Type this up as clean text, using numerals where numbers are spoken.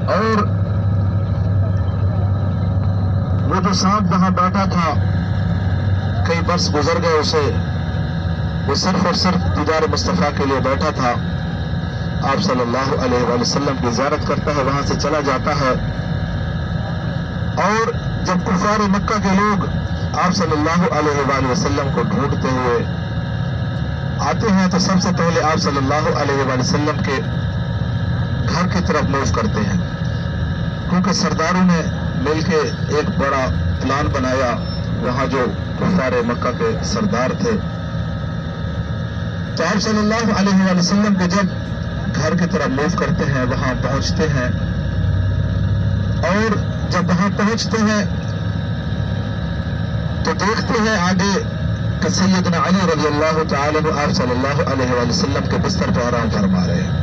اور وہ جو سانپ وہاں بیٹھا تھا کئی برس گزر گئے اسے، وہ صرف اور صرف دیدار مصطفیٰ کے لیے بیٹھا تھا۔ آپ صلی اللہ علیہ وآلہ وسلم کی زیارت کرتا ہے، وہاں سے چلا جاتا ہے، اور جب کفار مکہ کے لوگ آپ صلی اللہ علیہ وآلہ وسلم کو ڈھونڈتے ہوئے آتے ہیں تو سب سے پہلے آپ صلی اللہ علیہ وآلہ وسلم کے گھر کی طرف موو کرتے ہیں، کیونکہ سرداروں نے مل کے ایک بڑا پلان بنایا، وہاں جو کفار مکہ کے سردار تھے۔ تو آپ صلی اللہ علیہ وآلہ وسلم کے جب گھر کی طرف موو کرتے ہیں، وہاں پہنچتے ہیں، اور جب وہاں پہنچتے ہیں تو دیکھتے ہیں آگے کہ سیدنا علی رضی اللہ تعالیٰ عنہ آپ صلی اللہ علیہ وآلہ وسلم کے بستر پہ آرام فرما رہے ہیں۔